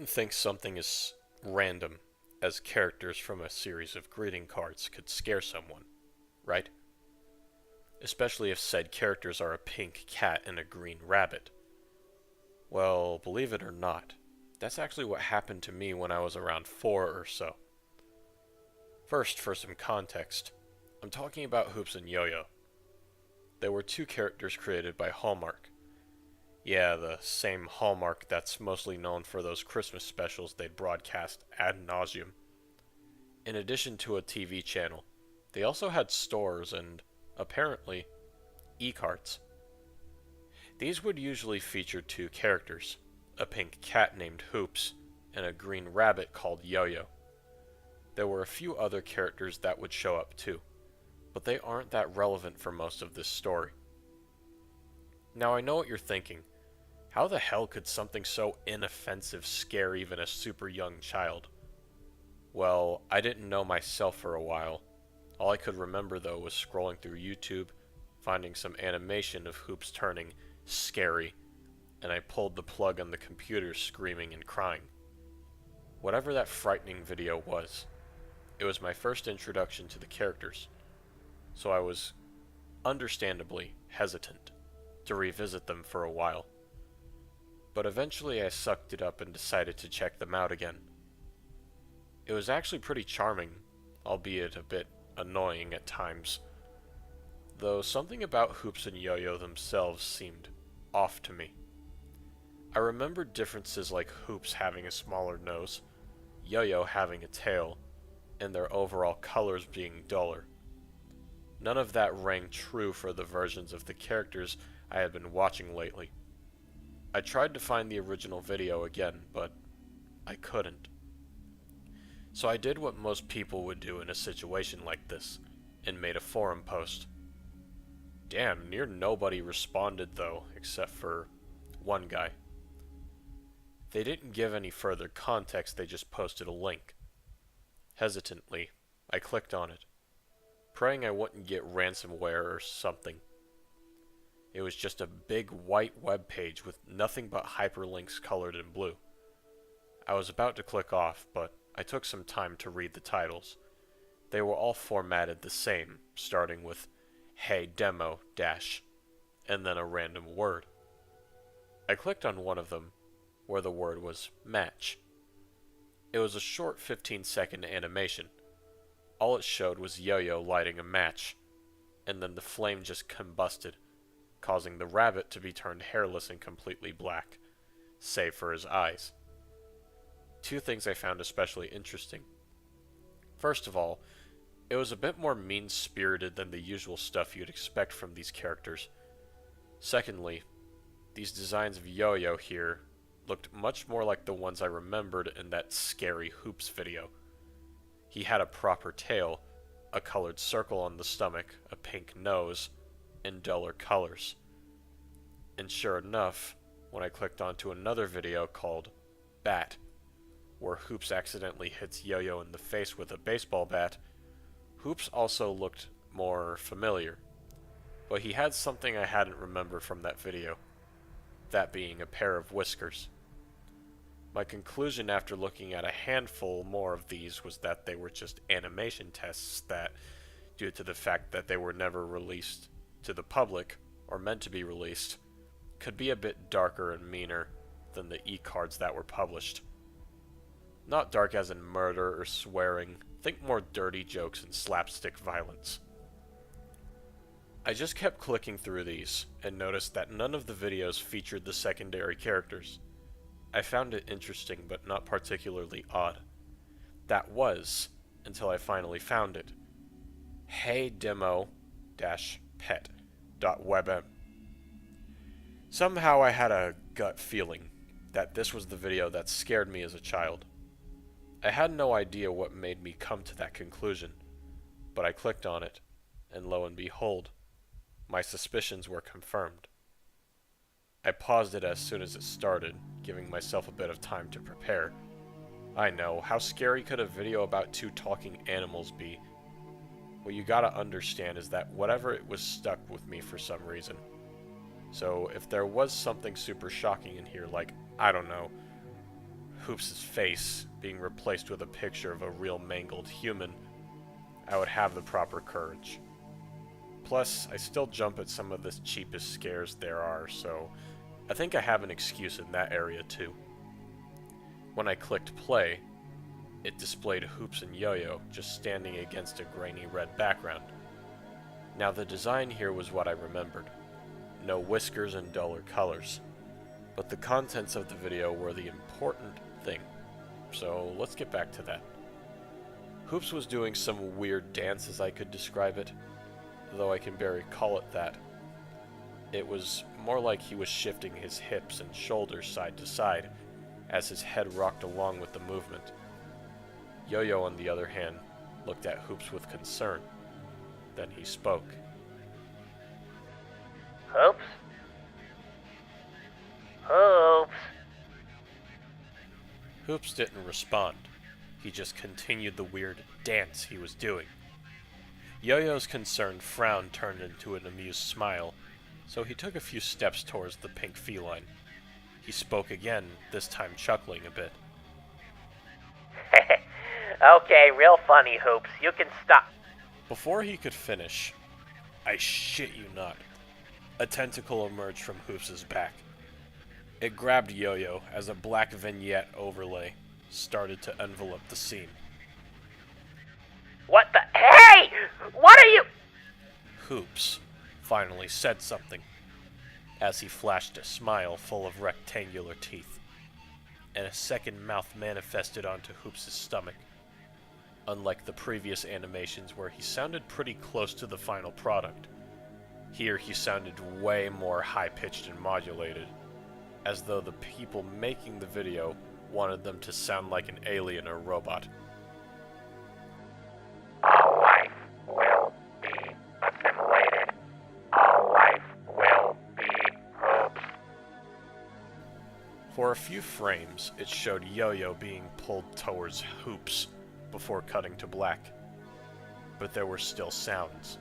wouldn't think something as random as characters from a series of greeting cards could scare someone, right? Especially if said characters are a pink cat and a green rabbit. Well, believe it or not, that's actually what happened to me when I was around 4 or so. First, for some context, I'm talking about Hoops and Yo-Yo. They were two characters created by Hallmark. Yeah, the same Hallmark that's mostly known for those Christmas specials they'd broadcast ad nauseum. In addition to a TV channel, they also had stores and, apparently, e-carts. These would usually feature two characters, a pink cat named Hoops and a green rabbit called Yo-Yo. There were a few other characters that would show up too, but they aren't that relevant for most of this story. Now I know what you're thinking. How the hell could something so inoffensive scare even a super young child? Well, I didn't know myself for a while. All I could remember though was scrolling through YouTube, finding some animation of Hoops turning scary, and I pulled the plug on the computer screaming and crying. Whatever that frightening video was, it was my first introduction to the characters, so I was understandably hesitant to revisit them for a while. But eventually I sucked it up and decided to check them out again. It was actually pretty charming, albeit a bit annoying at times, though something about Hoops and Yo-Yo themselves seemed off to me. I remembered differences like Hoops having a smaller nose, Yo-Yo having a tail, and their overall colors being duller. None of that rang true for the versions of the characters I had been watching lately. I tried to find the original video again, but I couldn't. So I did what most people would do in a situation like this, and made a forum post. Damn, near nobody responded though, except for one guy. They didn't give any further context, they just posted a link. Hesitantly, I clicked on it, praying I wouldn't get ransomware or something. It was just a big white web page with nothing but hyperlinks colored in blue. I was about to click off, but I took some time to read the titles. They were all formatted the same, starting with "Hey Demo" dash, and then a random word. I clicked on one of them, where the word was match. It was a short 15-second animation. All it showed was Yo-Yo lighting a match, and then the flame just combusted, causing the rabbit to be turned hairless and completely black, save for his eyes. Two things I found especially interesting. First of all, it was a bit more mean-spirited than the usual stuff you'd expect from these characters. Secondly, these designs of Yo-Yo here looked much more like the ones I remembered in that scary Hoops video. He had a proper tail, a colored circle on the stomach, a pink nose, and duller colors. And sure enough, when I clicked onto another video called Bat, where Hoops accidentally hits Yo-Yo in the face with a baseball bat, Hoops also looked more familiar, but he had something I hadn't remembered from that video, that being a pair of whiskers. My conclusion after looking at a handful more of these was that they were just animation tests that, due to the fact that they were never released to the public, or meant to be released, could be a bit darker and meaner than the e-cards that were published. Not dark as in murder or swearing, think more dirty jokes and slapstick violence. I just kept clicking through these, and noticed that none of the videos featured the secondary characters. I found it interesting, but not particularly odd. That was, until I finally found it. Hey Demo-pet.webm. Somehow I had a gut feeling that this was the video that scared me as a child. I had no idea what made me come to that conclusion, but I clicked on it, and lo and behold, my suspicions were confirmed. I paused it as soon as it started, giving myself a bit of time to prepare. I know, how scary could a video about two talking animals be? What you gotta understand is that whatever it was stuck with me for some reason. So if there was something super shocking in here, like, I don't know, Hoops' face being replaced with a picture of a real mangled human, I would have the proper courage. Plus, I still jump at some of the cheapest scares there are, so I think I have an excuse in that area too. When I clicked play, it displayed Hoops and Yo-Yo just standing against a grainy red background. Now the design here was what I remembered. No whiskers and duller colors. But the contents of the video were the important thing. So let's get back to that. Hoops was doing some weird dance as I could describe it, though I can barely call it that. It was more like he was shifting his hips and shoulders side to side as his head rocked along with the movement. Yo-Yo, on the other hand, looked at Hoops with concern. Then he spoke. Hoops? Hoops? Hoops didn't respond. He just continued the weird dance he was doing. Yo-Yo's concerned frown turned into an amused smile, so he took a few steps towards the pink feline. He spoke again, this time chuckling a bit. Okay, real funny, Hoops. You can stop. Before he could finish, I shit you not, a tentacle emerged from Hoops' back. It grabbed Yo-Yo as a black vignette overlay started to envelop the scene. What the? Hey! What are you? Hoops finally said something, as he flashed a smile full of rectangular teeth, and a second mouth manifested onto Hoops' stomach. Unlike the previous animations where he sounded pretty close to the final product, here he sounded way more high-pitched and modulated, as though the people making the video wanted them to sound like an alien or robot. All life will be assimilated. All life will be Hoops. For a few frames, it showed Yo-Yo being pulled towards Hoops before cutting to black. But there were still sounds.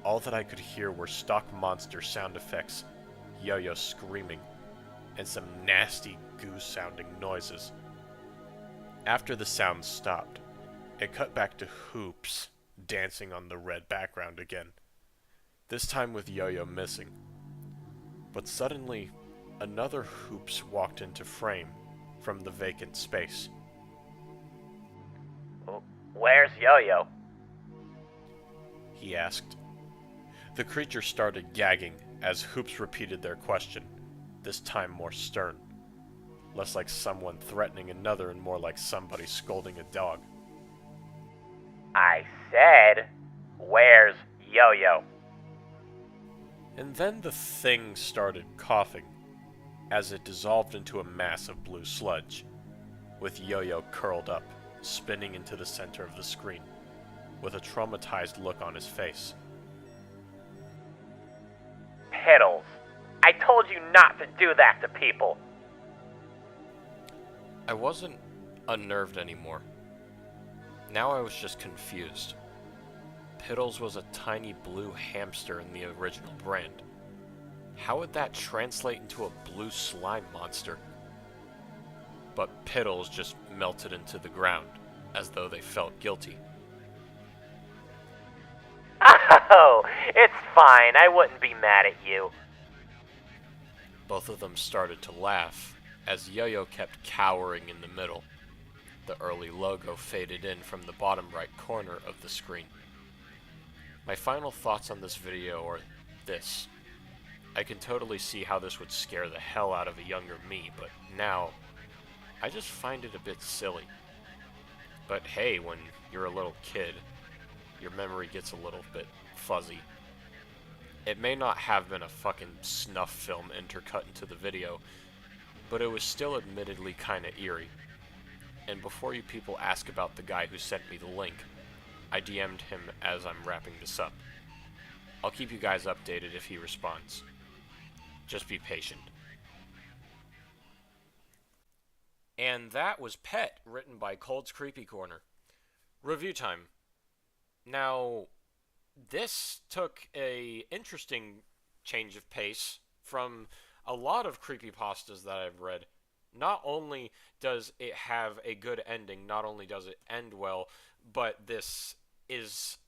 All that I could hear were stock monster sound effects, Yo-Yo screaming, and some nasty goo-sounding noises. After the sounds stopped, it cut back to Hoops dancing on the red background again, this time with Yo-Yo missing. But suddenly, another Hoops walked into frame from the vacant space. Where's Yo-Yo? He asked. The creature started gagging as Hoops repeated their question, this time more stern. Less like someone threatening another and more like somebody scolding a dog. I said, where's Yo-Yo? And then the thing started coughing, as it dissolved into a mass of blue sludge, with Yo-Yo curled up, spinning into the center of the screen, with a traumatized look on his face. Piddles. I told you not to do that to people. I wasn't unnerved anymore. Now I was just confused. Piddles was a tiny blue hamster in the original brand. How would that translate into a blue slime monster? But Piddles just melted into the ground, as though they felt guilty. Oh, it's fine. I wouldn't be mad at you. Both of them started to laugh, as Yo-Yo kept cowering in the middle. The early logo faded in from the bottom right corner of the screen. My final thoughts on this video are this. I can totally see how this would scare the hell out of a younger me, but now, I just find it a bit silly. But hey, when you're a little kid, your memory gets a little bit fuzzy. It may not have been a fucking snuff film intercut into the video, but it was still admittedly kinda eerie. And before you people ask about the guy who sent me the link, I DM'd him as I'm wrapping this up. I'll keep you guys updated if he responds. Just be patient. And that was Pet, written by ColdsCreepyCorner. Review time. Now, this took a interesting change of pace from a lot of creepypastas that I've read. Not only does it have a good ending, not only does it end well, but this is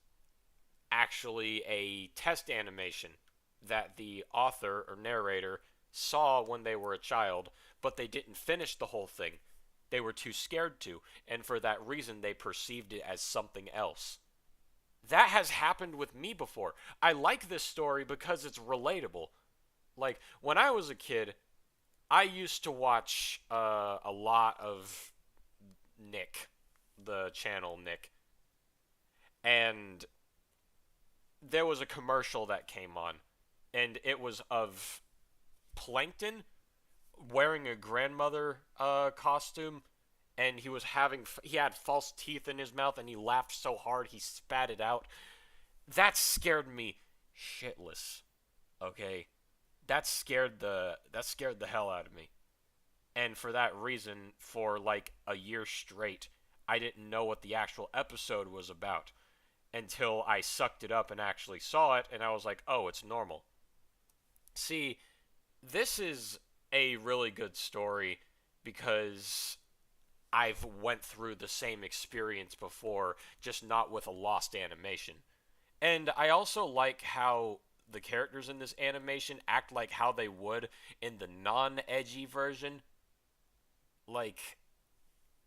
actually a test animation that the author or narrator saw when they were a child, but they didn't finish the whole thing. They were too scared to, and for that reason, they perceived it as something else. That has happened with me before. I like this story because it's relatable. Like, when I was a kid, I used to watch a lot of Nick, the channel Nick, and there was a commercial that came on, and it was of Plankton wearing a grandmother costume, and he had false teeth in his mouth, and he laughed so hard he spat it out. That scared me shitless. Okay, that scared the hell out of me. And for that reason, for like a year straight, I didn't know what the actual episode was about until I sucked it up and actually saw it, and I was like, oh, it's normal. See, this is a really good story because I've went through the same experience before, just not with a lost animation. And I also like how the characters in this animation act like how they would in the non-edgy version. Like,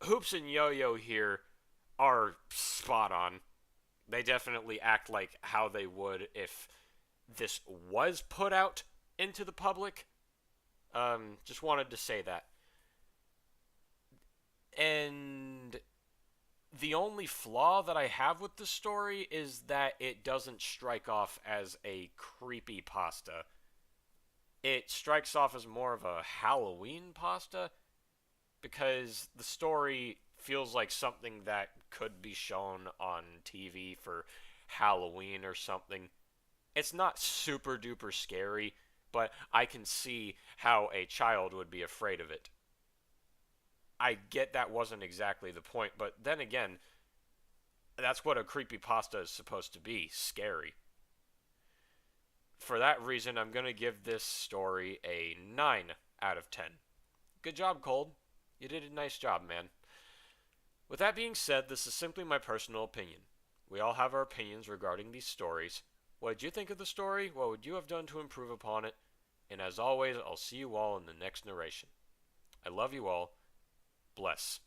Hoops and Yo-Yo here are spot on. They definitely act like how they would if this was put out into the public. Just wanted to say that. And the only flaw that I have with the story is that it doesn't strike off as a creepy pasta. It strikes off as more of a Halloween pasta because the story feels like something that could be shown on TV for Halloween or something. It's not super duper scary, but I can see how a child would be afraid of it. I get that wasn't exactly the point, but then again, that's what a creepypasta is supposed to be, scary. For that reason, I'm going to give this story a 9 out of 10. Good job, Cold. You did a nice job, man. With that being said, this is simply my personal opinion. We all have our opinions regarding these stories. What did you think of the story? What would you have done to improve upon it? And as always, I'll see you all in the next narration. I love you all. Bless.